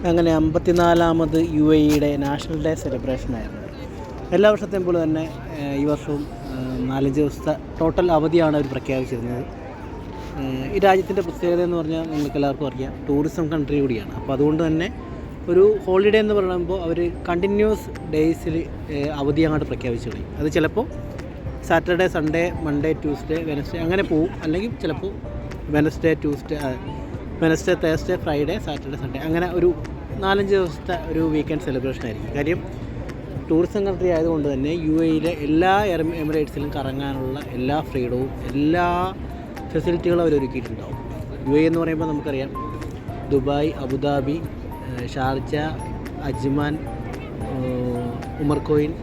അങ്ങനെ 54-ാമത് UAEയുടെ national day സെലിബ്രേഷനായിരുന്നു. എല്ലാ വർഷത്തെയും പോലെ തന്നെ ഈ വർഷവും 4 ദിവസത്തെ ടോട്ടൽ അവധിയാണ് അവർ പ്രഖ്യാപിച്ചിരുന്നത്. ഈ രാജ്യത്തിൻ്റെ പ്രത്യേകത എന്ന് പറഞ്ഞാൽ നിങ്ങൾക്ക് എല്ലാവർക്കും അറിയാം, ടൂറിസം കൺട്രി കൂടിയാണ്. അപ്പോൾ അതുകൊണ്ട് തന്നെ ഒരു ഹോളിഡേ എന്ന് പറയുമ്പോൾ അവർ കണ്ടിന്യൂസ് ഡേയ്സിൽ അവധി അങ്ങോട്ട് പ്രഖ്യാപിച്ചു കളയും. അത് ചിലപ്പോൾ Saturday, Sunday, Monday, Tuesday, Wednesday അങ്ങനെ പോവും. അല്ലെങ്കിൽ ചിലപ്പോൾ Wednesday, Thursday, Friday, Saturday, Sunday അങ്ങനെ ഒരു 4-5 ദിവസത്തെ ഒരു വീക്കെൻഡ് സെലിബ്രേഷൻ ആയിരിക്കും. കാര്യം ടൂറിസം കൺട്രി ആയതുകൊണ്ട് തന്നെ UAEയിലെ എല്ലാ എമിറേറ്റ്സിലും കറങ്ങാനുള്ള എല്ലാ ഫ്രീഡവും എല്ലാ ഫെസിലിറ്റികളും അവർ ഒരുക്കിയിട്ടുണ്ടാവും. UAE എന്ന് പറയുമ്പോൾ നമുക്കറിയാം, Dubai, Abu Dhabi, Sharjah, Ajman, Umm Al Quwain,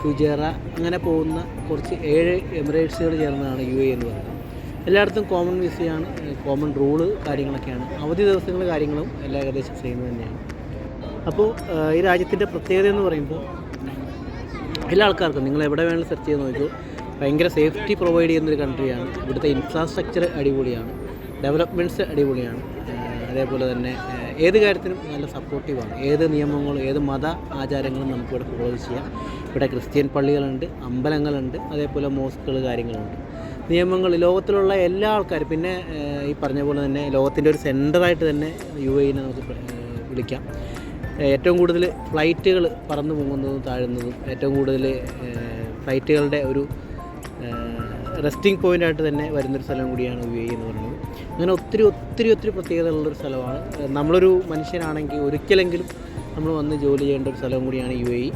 Fujairah അങ്ങനെ പോകുന്ന കുറച്ച് 7 എമിറേറ്റ്സുകൾ ചേർന്നതാണ് UAE എന്ന് പറയുന്നത്. എല്ലായിടത്തും കോമൺ വിസയാണ്, കോമൺ റൂള് കാര്യങ്ങളൊക്കെയാണ്. അവധി ദിവസങ്ങൾ കാര്യങ്ങളും എല്ലാം ഏകദേശം സെയിം തന്നെയാണ്. അപ്പോൾ ഈ രാജ്യത്തിൻ്റെ പ്രത്യേകത എന്ന് പറയുമ്പോൾ എല്ലാ ആൾക്കാർക്കും നിങ്ങൾ എവിടെ വേണമെങ്കിലും സെർച്ച് ചെയ്ത് നോക്കിയോ, ഭയങ്കര സേഫ്റ്റി പ്രൊവൈഡ് ചെയ്യുന്നൊരു കൺട്രിയാണ്. ഇവിടുത്തെ ഇൻഫ്രാസ്ട്രക്ചർ അടിപൊളിയാണ്, ഡെവലപ്മെൻറ്റ്സ് അടിപൊളിയാണ്. അതേപോലെ തന്നെ ഏത് കാര്യത്തിനും നല്ല സപ്പോർട്ടീവാണ്. ഏത് നിയമങ്ങളും ഏത് മത ആചാരങ്ങളും നമുക്കിവിടെ ഫോളോ ചെയ്യാം. ഇവിടെ ക്രിസ്ത്യൻ പള്ളികളുണ്ട്, അമ്പലങ്ങളുണ്ട്, അതേപോലെ മോസ്കുകൾ കാര്യങ്ങളുണ്ട്. നിയമങ്ങൾ ലോകത്തിലുള്ള എല്ലാ ആൾക്കാരും, പിന്നെ ഈ പറഞ്ഞ പോലെ തന്നെ ലോകത്തിൻ്റെ ഒരു സെൻറ്ററായിട്ട് തന്നെ UAEനെ നമുക്ക് വിളിക്കാം. ഏറ്റവും കൂടുതൽ ഫ്ലൈറ്റുകൾ പറന്നു പോകുന്നതും താഴുന്നതും, ഏറ്റവും കൂടുതൽ ഫ്ലൈറ്റുകളുടെ ഒരു റെസ്റ്റിംഗ് പോയിൻ്റായിട്ട് തന്നെ വരുന്നൊരു സ്ഥലം കൂടിയാണ് UAE എന്ന് പറയുന്നത്. അങ്ങനെ ഒത്തിരി പ്രത്യേകതകളുള്ളൊരു സ്ഥലമാണ്. നമ്മളൊരു മനുഷ്യനാണെങ്കിൽ ഒരിക്കലെങ്കിലും നമ്മൾ വന്ന് ജോലി ചെയ്യേണ്ട ഒരു സ്ഥലം കൂടിയാണ് UAE.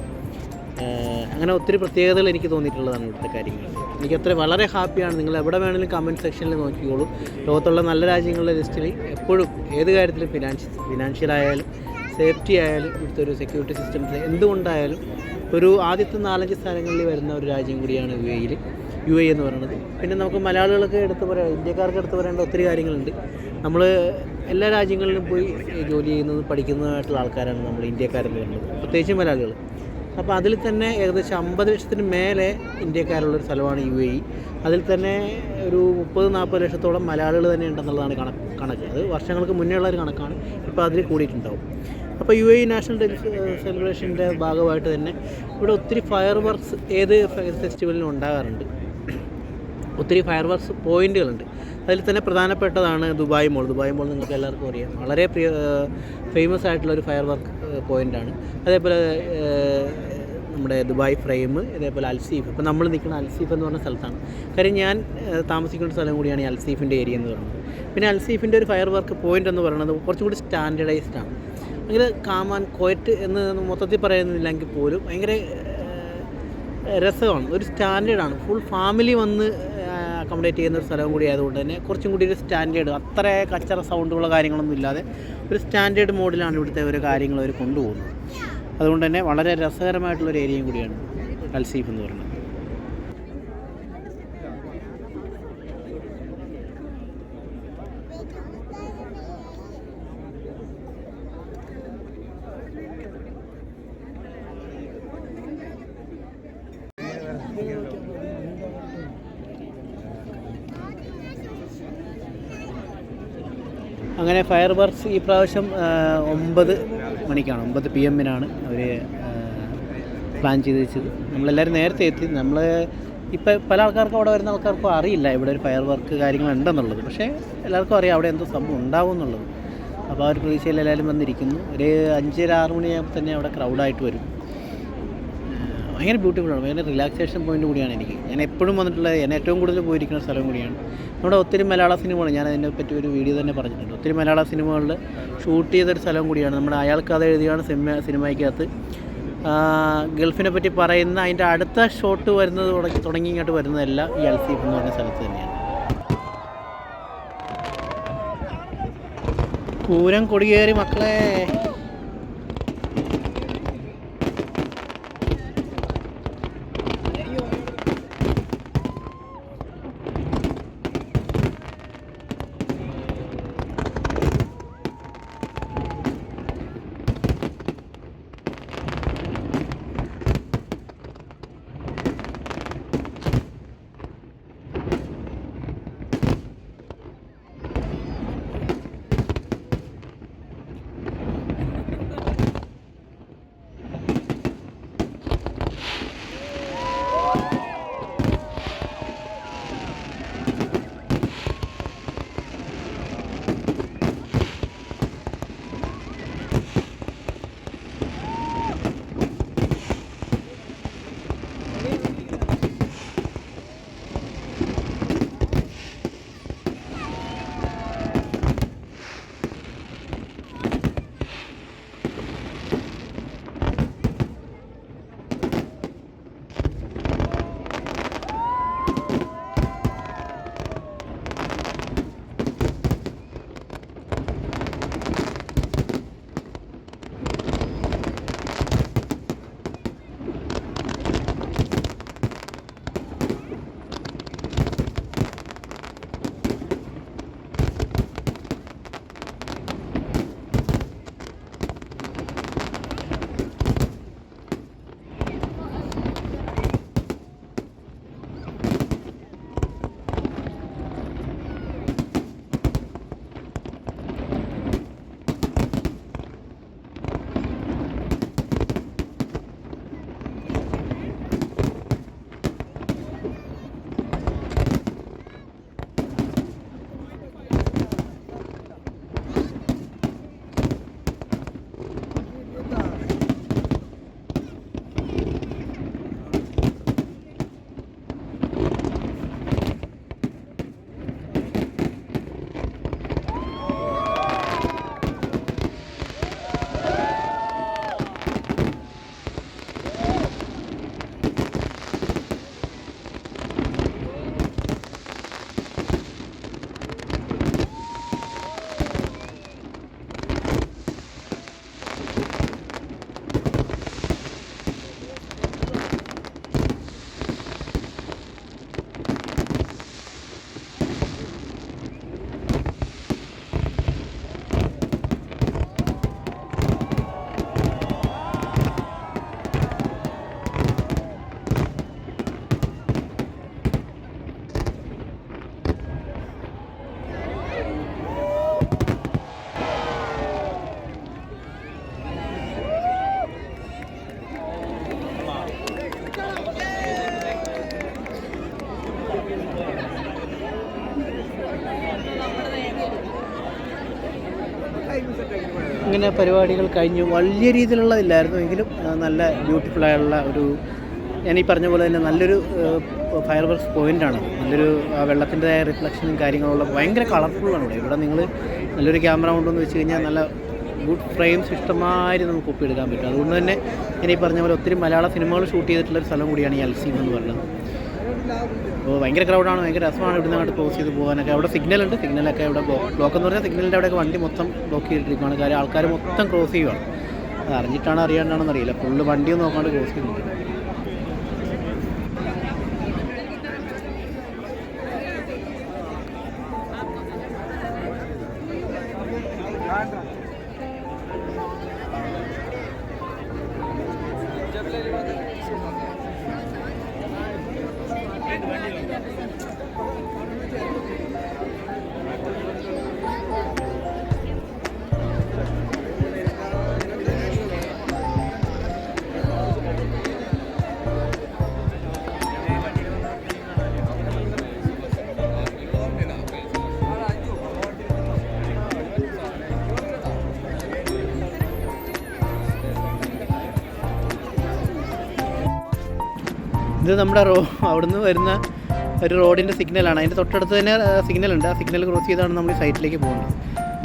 അങ്ങനെ ഒത്തിരി പ്രത്യേകതകൾ എനിക്ക് തോന്നിയിട്ടുള്ളതാണ് ഇവിടുത്തെ കാര്യങ്ങൾ. എനിക്കത്ര വളരെ ഹാപ്പിയാണ്. നിങ്ങൾ എവിടെ വേണമെങ്കിലും കമൻറ്റ് സെക്ഷനിൽ നോക്കിക്കോളൂ. ലോകത്തുള്ള നല്ല രാജ്യങ്ങളുടെ ലിസ്റ്റിൽ എപ്പോഴും ഏത് കാര്യത്തിലും ഫിനാൻഷ്യലായാലും സേഫ്റ്റി ആയാലും ഇവിടുത്തെ ഒരു സെക്യൂരിറ്റി സിസ്റ്റംസ് എന്തുകൊണ്ടായാലും ഒരു ആദ്യത്തെ 4-5 സ്ഥലങ്ങളിൽ വരുന്ന ഒരു രാജ്യം കൂടിയാണ് UAE എന്ന് പറയുന്നത്. പിന്നെ നമുക്ക് മലയാളികൾക്ക് എടുത്ത് പറയാം, ഇന്ത്യക്കാർക്ക് എടുത്ത് പറയേണ്ട ഒത്തിരി കാര്യങ്ങളുണ്ട്. നമ്മൾ എല്ലാ രാജ്യങ്ങളിലും പോയി ജോലി ചെയ്യുന്നതും പഠിക്കുന്നതുമായിട്ടുള്ള ആൾക്കാരാണ് നമ്മൾ ഇന്ത്യക്കാരെന്ന് പറയുന്നത്, പ്രത്യേകിച്ച് മലയാളികൾ. അപ്പോൾ അതിൽ തന്നെ ഏകദേശം 50 ലക്ഷത്തിന് മേലെ ഇന്ത്യക്കാരുള്ളൊരു സ്ഥലമാണ് UAE. അതിൽ തന്നെ ഒരു 30-40 ലക്ഷത്തോളം മലയാളികൾ തന്നെ ഉണ്ടെന്നുള്ളതാണ് കണക്ക്. അത് വർഷങ്ങൾക്ക് മുന്നേ ഉള്ളൊരു കണക്കാണ്, ഇപ്പോൾ അതിൽ കൂടിയിട്ടുണ്ടാവും. അപ്പോൾ UAE നാഷണൽ ഡേ സെലിബ്രേഷൻ്റെ ഭാഗമായിട്ട് തന്നെ ഇവിടെ ഒത്തിരി ഫയർ വർക്ക്സ് ഏത് ഫെസ്റ്റിവലിനും ഉണ്ടാകാറുണ്ട്. ഒത്തിരി ഫയർ വർക്ക്സ് പോയിൻ്റുകളുണ്ട്. അതിൽ തന്നെ പ്രധാനപ്പെട്ടതാണ് ദുബായ് മോൾ നിങ്ങൾക്ക് എല്ലാവർക്കും അറിയാം, വളരെ ഫേമസ് ആയിട്ടുള്ളൊരു ഫയർ വർക്ക് പോയിൻ്റാണ്. അതേപോലെ നമ്മുടെ ദുബായ് ഫ്രെയിം, ഇതേപോലെ അൽസീഫ്. ഇപ്പോൾ നമ്മൾ നിൽക്കുന്ന അൽസീഫ് എന്ന് പറഞ്ഞ സ്ഥലത്താണ്. കാര്യം ഞാൻ താമസിക്കുന്ന സ്ഥലം കൂടിയാണ് ഈ അൽസീഫിൻ്റെ ഏരിയ എന്ന് പറയുന്നത്. പിന്നെ അൽസീഫിൻ്റെ ഒരു ഫയർ വർക്ക് പോയിൻ്റ് എന്ന് പറയുന്നത് കുറച്ചും കൂടി സ്റ്റാൻഡേർഡൈസ്ഡ് ആണ്. ഭയങ്കര കാമാൻ ക്വയറ്റ് എന്ന് മൊത്തത്തിൽ പറയുന്നില്ലെങ്കിൽ പോലും ഭയങ്കര രസമാണ്, ഒരു സ്റ്റാൻഡേർഡാണ്. ഫുൾ ഫാമിലി വന്ന് അക്കോമഡേറ്റ് ചെയ്യുന്ന ഒരു സ്ഥലം കൂടി ആയതുകൊണ്ട് തന്നെ കുറച്ചും കൂടി ഒരു സ്റ്റാൻഡേർഡ്, അത്ര കച്ചറ സൗണ്ടുകളോ കാര്യങ്ങളൊന്നും ഇല്ലാതെ ഒരു സ്റ്റാൻഡേർഡ് മോഡിലാണ് ഇവിടുത്തെ ഒരു കാര്യങ്ങൾ അവർ കൊണ്ടുപോകുന്നത്. അതുകൊണ്ട് തന്നെ വളരെ രസകരമായിട്ടുള്ളൊരു ഏരിയയും കൂടിയാണ് അൽസീഫ് എന്ന് പറയുന്നത്. അങ്ങനെ ഫയർ വർക്ക്സ് ഈ പ്രാവശ്യം 9 മണിക്കാണ്, 9 PM അവർ പ്ലാൻ ചെയ്ത് വെച്ചത്. നമ്മളെല്ലാവരും നേരത്തെ എത്തി. നമ്മൾ ഇപ്പോൾ പല ആൾക്കാർക്കും അവിടെ വരുന്ന ആൾക്കാർക്കും അറിയില്ല ഇവിടെ ഒരു ഫയർ വർക്ക് കാര്യങ്ങളുണ്ടെന്നുള്ളത്. പക്ഷേ എല്ലാവർക്കും അറിയാം അവിടെ എന്തോ സംഭവം ഉണ്ടാവും എന്നുള്ളത്. അപ്പോൾ ആ ഒരു പ്രതീക്ഷയിൽ എല്ലാവരും വന്നിരിക്കുന്നു. ഒരു 5-6 മണിയാകുമ്പോൾ തന്നെ അവിടെ ക്രൗഡായിട്ട് വരും. ഭയങ്കര ബ്യൂട്ടിഫുള്ളാണ്, ഭയങ്കര റിലാക്സേഷൻ പോയിൻ്റ് കൂടിയാണ് എനിക്ക്. ഞാൻ എപ്പോഴും വന്നിട്ടുള്ള, ഞാൻ ഏറ്റവും കൂടുതൽ പോയിരിക്കുന്ന സ്ഥലം കൂടിയാണ്. നമ്മുടെ ഒത്തിരി മലയാള സിനിമകൾ, ഞാൻ അതിനെപ്പറ്റി ഒരു വീഡിയോ തന്നെ പറഞ്ഞിട്ടുണ്ട്, ഒത്തിരി മലയാള സിനിമകളിൽ ഷൂട്ട് ചെയ്തൊരു സ്ഥലം കൂടിയാണ്. നമ്മുടെ അയാൾക്ക് കഥ എഴുതിയാണ് സിനിമയ്ക്കകത്ത് ഗൾഫിനെ പറ്റി പറയുന്ന അതിൻ്റെ അടുത്ത ഷോട്ട് വരുന്നത് തുടങ്ങി ഇങ്ങോട്ട് വരുന്നതെല്ലാം ഈ അൽസീഫ് എന്ന് പറഞ്ഞ സ്ഥലത്ത് തന്നെയാണ്. പൂരം കൊടിയേറി മക്കളെ. അങ്ങനെ പരിപാടികൾ കഴിഞ്ഞു. വലിയ രീതിയിലുള്ളതില്ലായിരുന്നു എങ്കിലും നല്ല ബ്യൂട്ടിഫുള്ളായുള്ള ഒരു, ഞാൻ ഈ പറഞ്ഞ പോലെ തന്നെ നല്ലൊരു ഫയർ വർക്ക്സ് പോയിൻ്റാണ്. നല്ലൊരു വെള്ളത്തിൻ്റെതായ റിഫ്ലക്ഷനും കാര്യങ്ങളുള്ള ഭയങ്കര കളർഫുള്ളാണ് ഇവിടെ നിങ്ങൾ നല്ലൊരു ക്യാമറ കൊണ്ടുവന്ന് വെച്ച് കഴിഞ്ഞാൽ നല്ല ഗുഡ് ഫ്രെയിംസ് ഇഷ്ടമാതിരി നമുക്ക് ഒപ്പിയെടുക്കാൻ പറ്റും. അതുകൊണ്ട് തന്നെ ഞാൻ ഈ പറഞ്ഞ പോലെ ഒത്തിരി മലയാള സിനിമകൾ ഷൂട്ട് ചെയ്തിട്ടുള്ളൊരു സ്ഥലം കൂടിയാണ് ഈ അൽസീം എന്ന് പറയുന്നത്. അപ്പോൾ ഭയങ്കര ക്രൗഡാണ്, ഭയങ്കര രസമാണ് ഇവിടുന്ന് അങ്ങോട്ട് ക്രോസ് ചെയ്ത് പോകാനൊക്കെ. അവിടെ സിഗ്നലുണ്ട്, സിഗ്നലൊക്കെ ഇവിടെ ബ്ലോക്ക് എന്ന് പറഞ്ഞാൽ സിഗ്നലിൻ്റെ അവിടെയൊക്കെ വണ്ടി മൊത്തം ബ്ലോക്ക് ചെയ്തിരിക്കുകയാണ്. കാര്യം ആൾക്കാർ മൊത്തം ക്രോസ് ചെയ്യുകയാണ്. അത് അറിഞ്ഞിട്ടാണോ അറിയാണ്ടാണോ എന്നറിയില്ല, ഫുള്ള് വണ്ടിയൊന്നും നോക്കാണ്ട് ക്രോസ് ചെയ്യുന്നുണ്ട്. ഇത് നമ്മുടെ അവിടുന്ന് വരുന്ന ഒരു റോഡിൻ്റെ സിഗ്നലാണ്. അതിൻ്റെ തൊട്ടടുത്ത് തന്നെ സിഗ്നലുണ്ട്. ആ സിഗ്നൽ ക്രോസ് ചെയ്താണ് നമ്മൾ ഈ സൈറ്റിലേക്ക് പോകുന്നത്.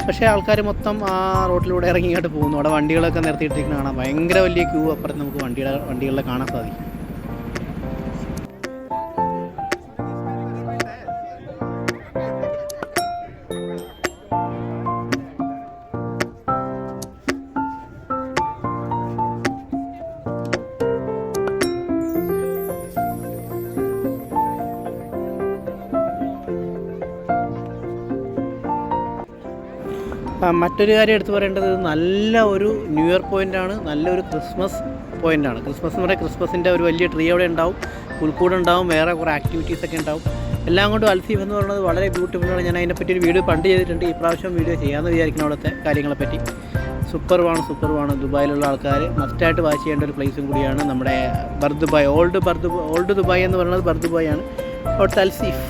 പക്ഷേ ആൾക്കാർ മൊത്തം ആ റോഡിലൂടെ ഇറങ്ങി ഇങ്ങോട്ട് പോകുന്നു. അവിടെ വണ്ടികളൊക്കെ നിർത്തിയിട്ടിരിക്കുന്ന കാണാം. ഭയങ്കര വലിയ ക്യൂ അപ്പുറത്ത് നമുക്ക് വണ്ടികളെ കാണാൻ സാധിക്കും. മറ്റൊരു കാര്യം എടുത്തു പറയേണ്ടത് നല്ല ഒരു ന്യൂ ഇയർ പോയിൻ്റാണ്, നല്ലൊരു ക്രിസ്മസ് പോയിൻ്റാണ്. ക്രിസ്മസ് എന്ന് പറയുന്നത് ക്രിസ്മസിൻ്റെ ഒരു വലിയ ട്രീ അവിടെ ഉണ്ടാവും, പുൽക്കൂട് ഉണ്ടാവും, വേറെ കുറേ ആക്ടിവിറ്റീസൊക്കെ ഉണ്ടാവും. എല്ലാം കൊണ്ടും അൽസീഫ് എന്ന് പറയുന്നത് വളരെ ബ്യൂട്ടിഫുള്ളാണ്. ഞാൻ അതിനെപ്പറ്റി ഒരു വീഡിയോ പണ്ട് ചെയ്തിട്ടുണ്ട്. ഈ പ്രാവശ്യം വീഡിയോ ചെയ്യാമെന്ന് വിചാരിക്കുന്ന അവിടുത്തെ കാര്യങ്ങളെപ്പറ്റി. സൂപ്പർവാണ്. ദുബായിലുള്ള ആൾക്കാർ മസ്റ്റായിട്ട് വാച്ച് ചെയ്യേണ്ട ഒരു പ്ലേസും കൂടിയാണ് നമ്മുടെ ബർദുബായ്. ഓൾഡ് ദുബായ് എന്ന് പറയുന്നത് ബർദുബായ് ആണ്. അവിടുത്തെ അൽസീഫ്